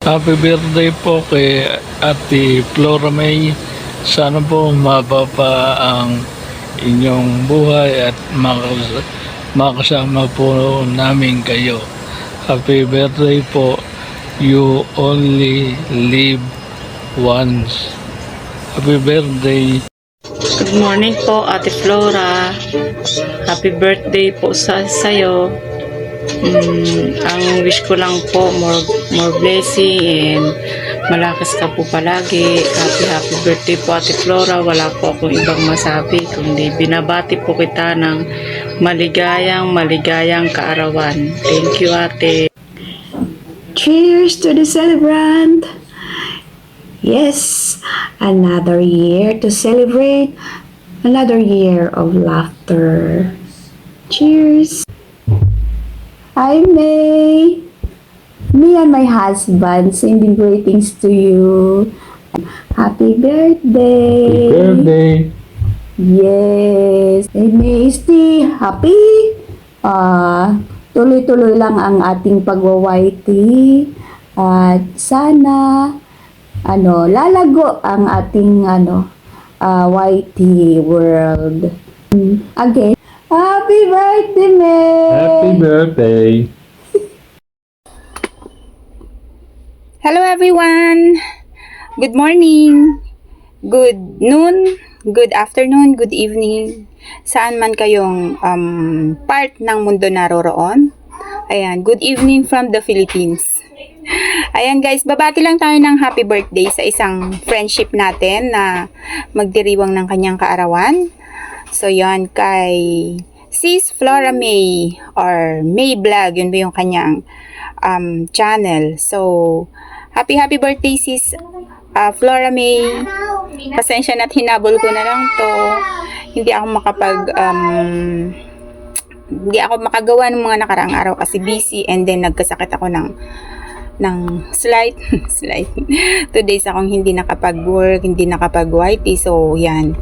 Happy birthday po kay Ate Flora May. Sana po mapapa ang inyong buhay at makasama po namin kayo. Happy birthday po. You only live once. Happy birthday. Good morning po, Ate Flora. Happy birthday po sa'yo. Ang wish ko lang po, more blessing and malakas ka po palagi. Happy birthday po, Ate Flora. Wala po akong ibang masabi, kundi binabati po kita ng maligayang kaarawan. Thank you, Ate. Cheers to the celebrant! Yes, another year to celebrate, another year of laughter. Cheers! Hi, May! Me and my husband sending greetings to you. Happy birthday! Happy birthday. Yes! And May, stay happy! Tuloy-tuloy lang ang ating pagwa-YT. At sana lalago ang ating YT world. Again, happy birthday, May! Happy birthday. Hello everyone! Good morning, good noon, good afternoon, good evening. Saan man kayong part ng mundo naroroon. Ayan, good evening from the Philippines. Ayan guys, babati lang tayo ng happy birthday sa isang friendship natin na magdiriwang ng kanyang kaarawan. So yan, kay Sis Flora May or May Vlog, yun ba yung kanyang channel. So, happy birthday Sis Flora May. Pasensya na't hinabol ko na lang to. Hindi ako makagawa ng mga nakaraang araw kasi busy, and then nagkasakit ako ng slight 2 days akong hindi nakapag-work, hindi nakapag-YT. So yan,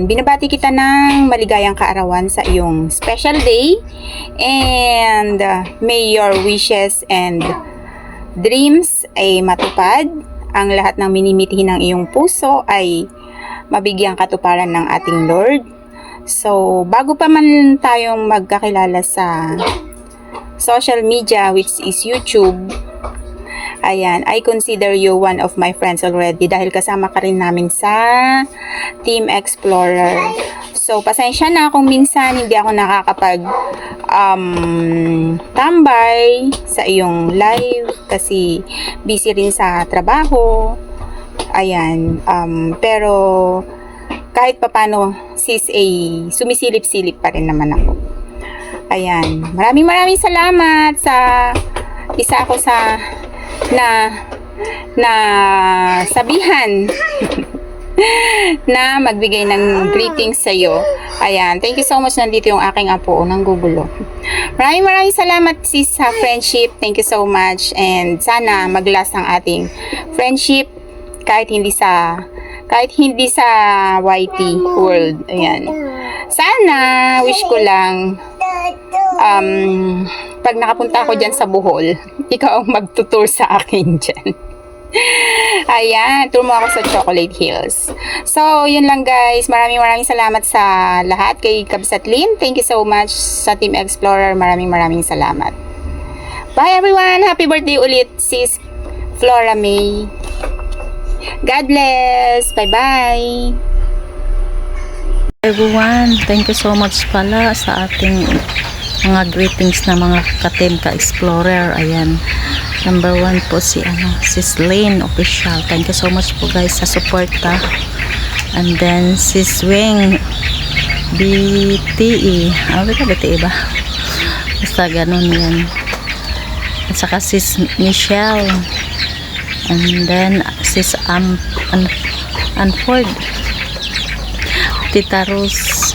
binabati kita ng maligayang kaarawan sa iyong special day, and may your wishes and dreams ay matupad. Ang lahat ng minimithi ng iyong puso ay mabigyang katuparan ng ating Lord. So bago pa man tayong magkakilala sa social media, which is YouTube, ayan, I consider you one of my friends already dahil kasama ka rin namin sa Team Explorer. So, pasensya na kung minsan hindi ako nakakapag tambay sa iyong live kasi busy rin sa trabaho. Ayan, pero kahit papano sis ay sumisilip-silip pa rin naman ako. Ayan, maraming salamat sa isa ako sa na sabihan na magbigay ng greetings sa iyo. Ayan, thank you so much. Nandito yung aking apo ng gugulo. Maraming salamat sis sa friendship. Thank you so much, and sana maglast ang ating friendship kahit hindi sa YT world. Ayan. Sana, wish ko lang pag nakapunta ako dyan sa Bohol, ikaw ang magtutur sa akin dyan. Ayan, tour mo ako sa Chocolate Hills. So, yun lang guys. Maraming salamat sa lahat. Kay Kabsat Lynn, thank you so much. Sa Team Explorer, maraming salamat. Bye everyone! Happy birthday ulit, sis Flora May. God bless! Bye-bye! Everyone, thank you so much pala sa ating mga greetings na mga ka-Team Ka-Explorer. Ayan, number 1 po si Sis Lane Official. Thank you so much po guys sa suporta. And then Sis Wing BTE. BTE ba? Basta ganun yan. At saka Sis Michelle. And then Sis Anford, Tita Rose,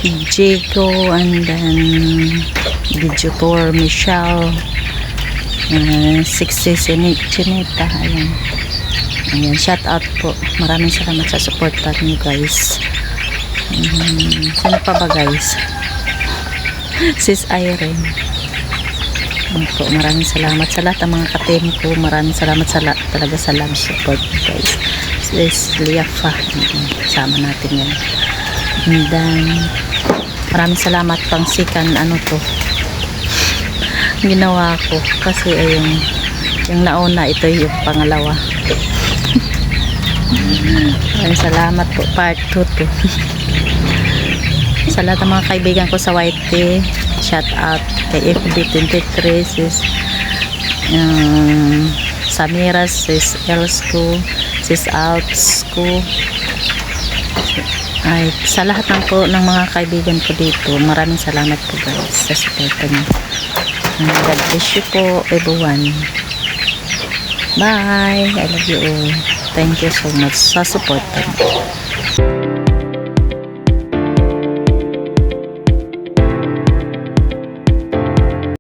Jaco, and then Digitor Michelle, 60 Chinita. Ayan, shout out po. Maraming salamat sa support niyo guys. Sana pa ba guys? Sis Irene. Po, maraming salamat sa lahat ng mga ka-team ko. Maraming salamat talaga sa love support, guys. This Liafa. Sama natin yan. And then, maraming salamat pang sikan, ano to. Ginawa ko. Kasi ayun, yung nauna, ito yung pangalawa. Maraming salamat po. Part 2 to. Sa lahat ng mga kaibigan ko sa YT, shout out kay FB23, sis Samira, sis Elsco, sis Altsco, ay sa lahat ng mga kaibigan ko dito, maraming salamat po guys sa support niyo. God bless you po everyone. Bye, I love you all. Thank you so much sa support niyo.